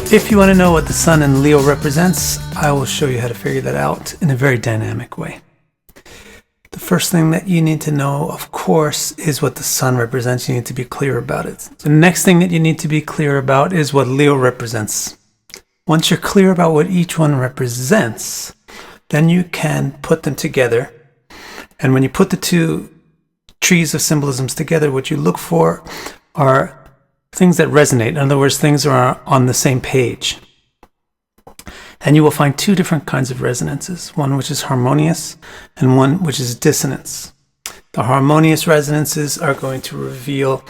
If you want to know what the sun in Leo represents, I will show you how to figure that out in a very dynamic way. The first thing that you need to know, of course, is what the sun represents. You need to be clear about it. The next thing that you need to be clear about is what Leo represents. Once you're clear about what each one represents, then you can put them together. And when you put the two trees of symbolisms together, what you look for are things that resonate. In other words, things are on the same page. And you will find two different kinds of resonances, one which is harmonious and one which is dissonance. The harmonious resonances are going to reveal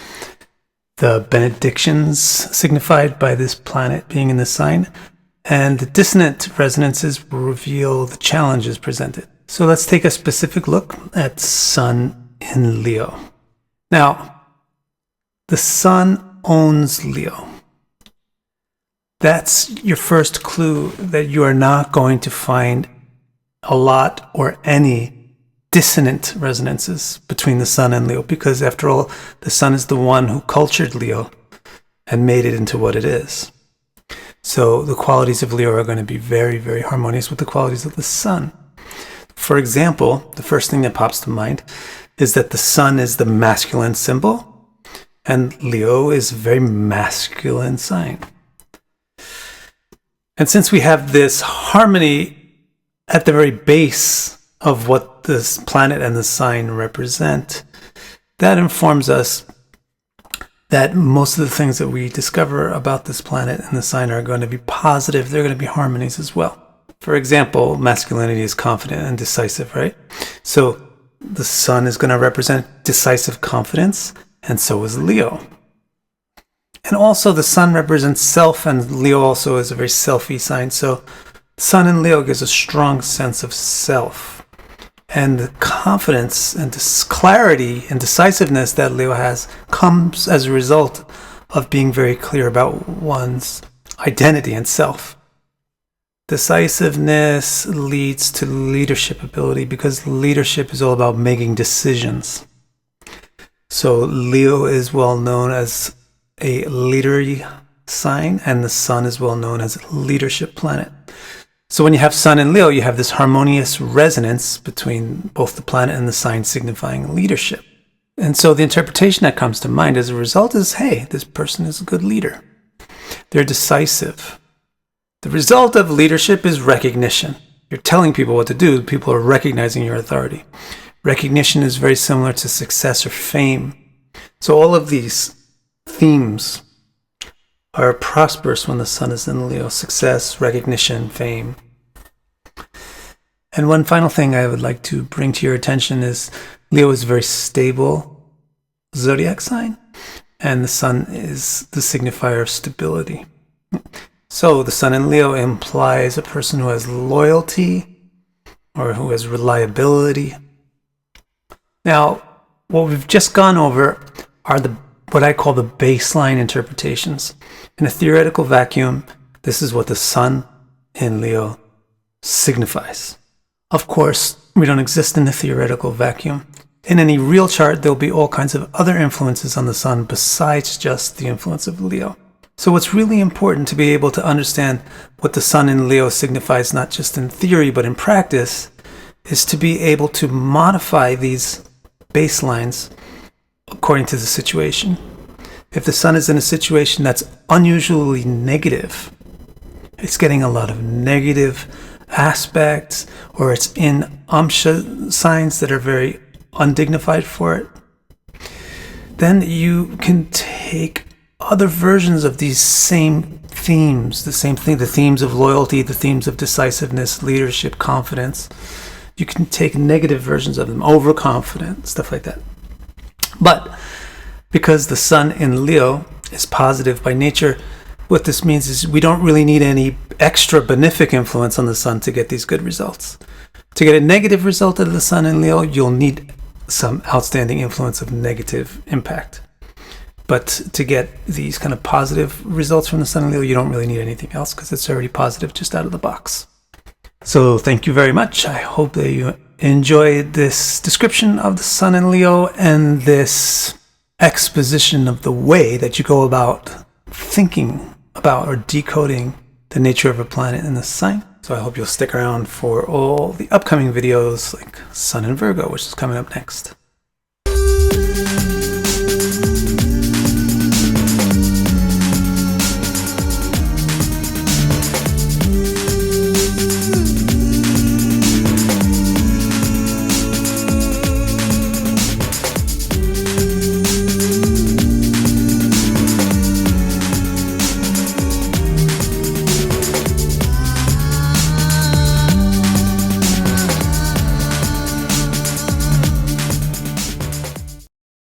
the benedictions signified by this planet being in the sign, and the dissonant resonances will reveal the challenges presented. So let's take a specific look at Sun in Leo. Now, the Sun owns Leo. That's your first clue that you are not going to find a lot or any dissonant resonances between the Sun and Leo, because after all, the Sun is the one who cultured Leo and made it into what it is. So the qualities of Leo are going to be very, very harmonious with the qualities of the Sun. For example, the first thing that pops to mind is that the Sun is the masculine symbol, and Leo is a very masculine sign. And since we have this harmony at the very base of what this planet and the sign represent, that informs us that most of the things that we discover about this planet and the sign are going to be positive. They're going to be harmonies as well. For example, masculinity is confident and decisive, right? So the Sun is going to represent decisive confidence, and so is Leo. And also the Sun represents self, and Leo also is a very selfy sign. So Sun in Leo gives a strong sense of self. And the confidence and this clarity and decisiveness that Leo has comes as a result of being very clear about one's identity and self. Decisiveness leads to leadership ability, because leadership is all about making decisions. So Leo is well known as a leadery sign, and the Sun is well known as a leadership planet. So when you have Sun in Leo, you have this harmonious resonance between both the planet and the sign, signifying leadership. And so the interpretation that comes to mind as a result is, hey, this person is a good leader. They're decisive. The result of leadership is recognition. You're telling people what to do. People are recognizing your authority. Recognition is very similar to success or fame. So all of these themes are prosperous when the Sun is in Leo: success, recognition, fame. And one final thing I would like to bring to your attention is Leo is a very stable zodiac sign, and the Sun is the signifier of stability. So the Sun in Leo implies a person who has loyalty or who has reliability. Now, what we've just gone over are what I call the baseline interpretations. In a theoretical vacuum, this is what the Sun in Leo signifies. Of course, we don't exist in a theoretical vacuum. In any real chart, there'll be all kinds of other influences on the Sun besides just the influence of Leo. So what's really important to be able to understand what the Sun in Leo signifies, not just in theory, but in practice, is to be able to modify these baselines according to the situation. If the Sun is in a situation that's unusually negative, it's getting a lot of negative aspects, or it's in Amsha signs that are very undignified for it, then you can take other versions of these same themes, the themes of loyalty, the themes of decisiveness, leadership, confidence. You can take negative versions of them, overconfident, stuff like that. But because the Sun in Leo is positive by nature, what this means is we don't really need any extra benefic influence on the Sun to get these good results. To get a negative result out of the Sun in Leo, you'll need some outstanding influence of negative impact. But to get these kind of positive results from the Sun in Leo, you don't really need anything else, because it's already positive just out of the box. So thank you very much. I hope that you enjoyed this description of the Sun in Leo and this exposition of the way that you go about thinking about or decoding the nature of a planet in the sign. So I hope you'll stick around for all the upcoming videos like Sun in Virgo, which is coming up next.